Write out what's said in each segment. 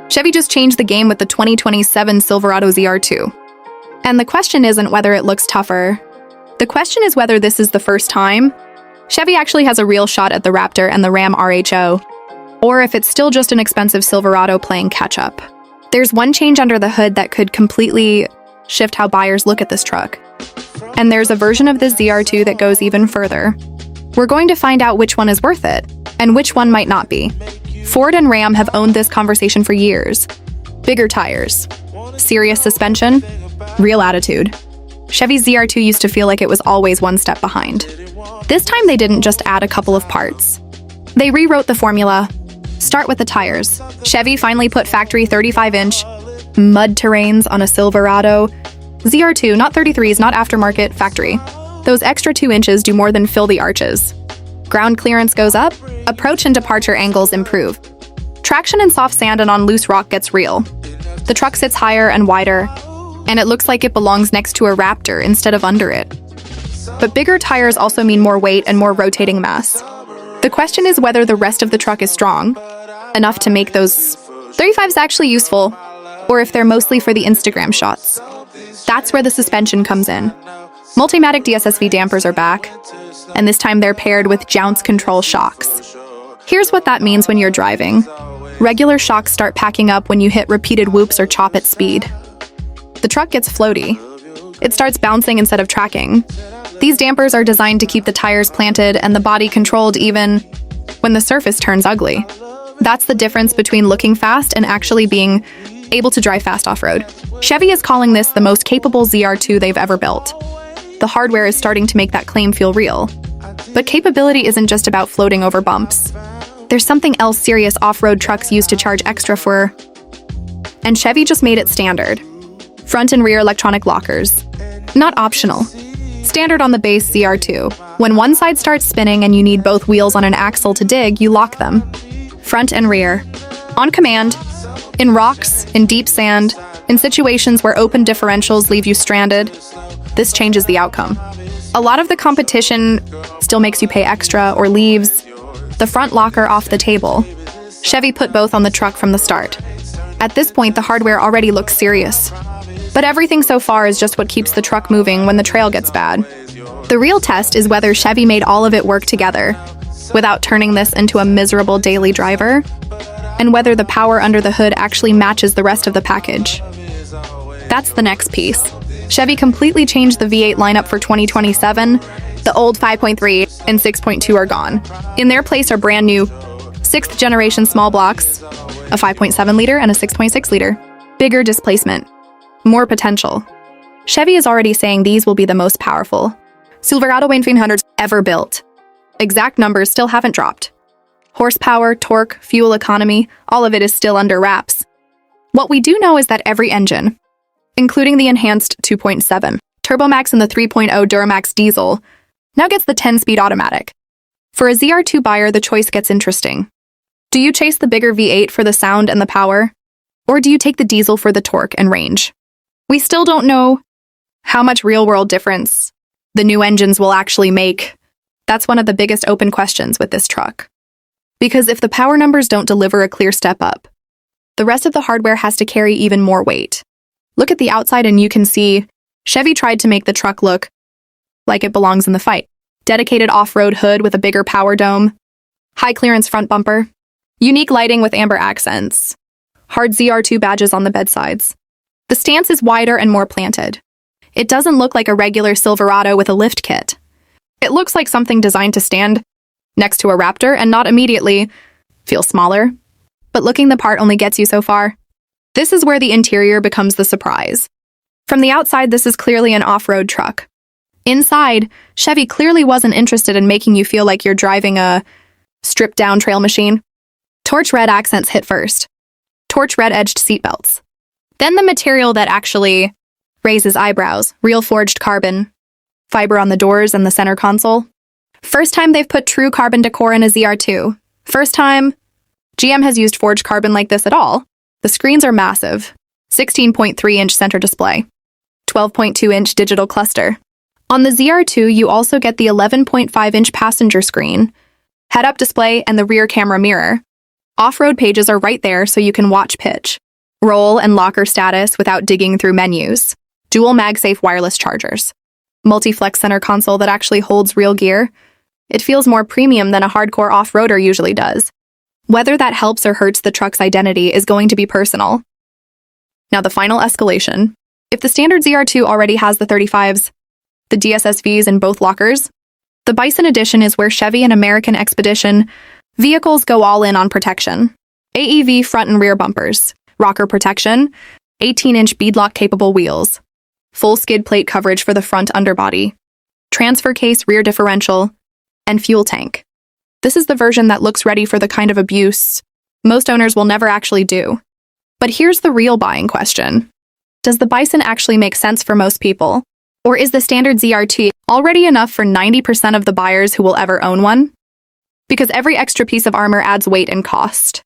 Chevy just changed the game with the 2027 Silverado ZR2. And the question isn't whether it looks tougher. The question is whether this is the first time Chevy actually has a real shot at the Raptor and the Ram RHO, or if it's still just an expensive Silverado playing catch-up. There's one change under the hood that could completely shift how buyers look at this truck. And there's a version of this ZR2 that goes even further. We're going to find out which one is worth it, and which one might not be. Ford and Ram have owned this conversation for years. Bigger tires, serious suspension, real attitude. Chevy's ZR2 used to feel like it was always one step behind. This time they didn't just add a couple of parts. They rewrote the formula. Start with the tires. Chevy finally put factory 35-inch mud terrains on a Silverado. ZR2, not 33s, not aftermarket, factory. Those extra 2 inches do more than fill the arches. Ground clearance goes up, approach and departure angles improve. Traction in soft sand and on loose rock gets real. The truck sits higher and wider, and it looks like it belongs next to a Raptor instead of under it. But bigger tires also mean more weight and more rotating mass. The question is whether the rest of the truck is strong enough to make those 35s actually useful, or if they're mostly for the Instagram shots. That's where the suspension comes in. Multimatic DSSV dampers are back, and this time they're paired with jounce control shocks. Here's what that means when you're driving. Regular shocks start packing up when you hit repeated whoops or chop at speed. The truck gets floaty. It starts bouncing instead of tracking. These dampers are designed to keep the tires planted and the body controlled even when the surface turns ugly. That's the difference between looking fast and actually being able to drive fast off-road. Chevy is calling this the most capable ZR2 they've ever built. The hardware is starting to make that claim feel real. But capability isn't just about floating over bumps. There's something else serious off-road trucks used to charge extra for, and Chevy just made it standard. Front and rear electronic lockers. Not optional. Standard on the base ZR2. When one side starts spinning and you need both wheels on an axle to dig, you lock them. Front and rear. On command. In rocks, in deep sand, in situations where open differentials leave you stranded. This changes the outcome. A lot of the competition still makes you pay extra or leaves the front locker off the table. Chevy put both on the truck from the start. At this point, the hardware already looks serious. But everything so far is just what keeps the truck moving when the trail gets bad. The real test is whether Chevy made all of it work together without turning this into a miserable daily driver, and whether the power under the hood actually matches the rest of the package. That's the next piece. Chevy completely changed the V8 lineup for 2027. The old 5.3 and 6.2 are gone. In their place are brand new 6th generation small blocks, a 5.7 liter and a 6.6 liter. Bigger displacement. More potential. Chevy is already saying these will be the most powerful Silverado 1500s ever built. Exact numbers still haven't dropped. Horsepower, torque, fuel economy, all of it is still under wraps. What we do know is that every engine, including the enhanced 2.7 Turbomax and the 3.0 Duramax diesel, now gets the 10-speed automatic. For a ZR2 buyer, the choice gets interesting. Do you chase the bigger V8 for the sound and the power? Or do you take the diesel for the torque and range? We still don't know how much real-world difference the new engines will actually make. That's one of the biggest open questions with this truck. Because if the power numbers don't deliver a clear step up, the rest of the hardware has to carry even more weight. Look at the outside and you can see Chevy tried to make the truck look like it belongs in the fight. Dedicated off-road hood with a bigger power dome, high-clearance front bumper, unique lighting with amber accents, hard ZR2 badges on the bedsides. The stance is wider and more planted. It doesn't look like a regular Silverado with a lift kit. It looks like something designed to stand next to a Raptor and not immediately feel smaller. But looking the part only gets you so far. This is where the interior becomes the surprise. From the outside, this is clearly an off-road truck. Inside, Chevy clearly wasn't interested in making you feel like you're driving a stripped-down trail machine. Torch red accents hit first. Torch red-edged seatbelts. Then the material that actually raises eyebrows, real forged carbon, fiber on the doors and the center console. First time they've put true carbon decor in a ZR2. First time GM has used forged carbon like this at all. The screens are massive. 16.3-inch center display. 12.2-inch digital cluster. On the ZR2, you also get the 11.5-inch passenger screen, head-up display, and the rear camera mirror. Off-road pages are right there so you can watch pitch, roll, and locker status without digging through menus. Dual MagSafe wireless chargers. Multi-flex center console that actually holds real gear. It feels more premium than a hardcore off-roader usually does. Whether that helps or hurts the truck's identity is going to be personal. Now the final escalation. If the standard ZR2 already has the 35s, the DSSVs in both lockers, the Bison Edition is where Chevy and American Expedition vehicles go all in on protection. AEV front and rear bumpers, rocker protection, 18-inch beadlock-capable wheels, full skid plate coverage for the front underbody, transfer case rear differential, and fuel tank. This is the version that looks ready for the kind of abuse most owners will never actually do. But here's the real buying question. Does the Bison actually make sense for most people? Or is the standard ZR2 already enough for 90% of the buyers who will ever own one? Because every extra piece of armor adds weight and cost.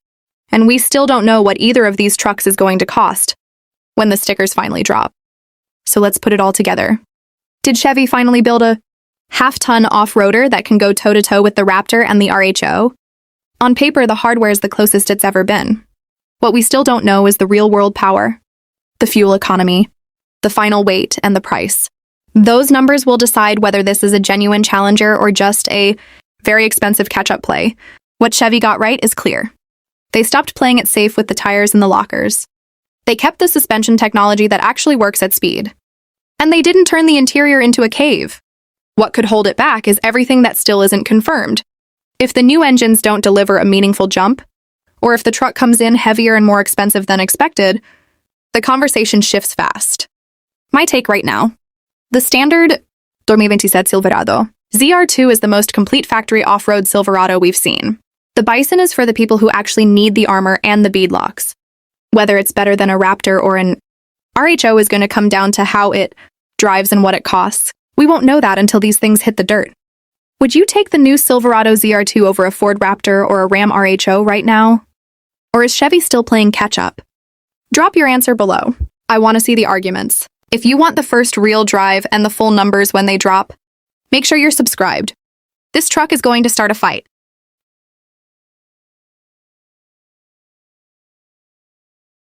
And we still don't know what either of these trucks is going to cost when the stickers finally drop. So let's put it all together. Did Chevy finally build a half-ton off-roader that can go toe-to-toe with the Raptor and the RHO? On paper, the hardware is the closest it's ever been. What we still don't know is the real-world power, the fuel economy, the final weight, and the price. Those numbers will decide whether this is a genuine challenger or just a very expensive catch-up play. What Chevy got right is clear. They stopped playing it safe with the tires and the lockers. They kept the suspension technology that actually works at speed. And they didn't turn the interior into a cave. What could hold it back is everything that still isn't confirmed. If the new engines don't deliver a meaningful jump, or if the truck comes in heavier and more expensive than expected, the conversation shifts fast. My take right now. The standard 2027 Silverado ZR2 is the most complete factory off-road Silverado we've seen. The Bison is for the people who actually need the armor and the beadlocks. Whether it's better than a Raptor or an RHO is going to come down to how it drives and what it costs. We won't know that until these things hit the dirt. Would you take the new Silverado ZR2 over a Ford Raptor or a Ram RHO right now? Or is Chevy still playing catch-up? Drop your answer below. I want to see the arguments. If you want the first real drive and the full numbers when they drop, make sure you're subscribed. This truck is going to start a fight.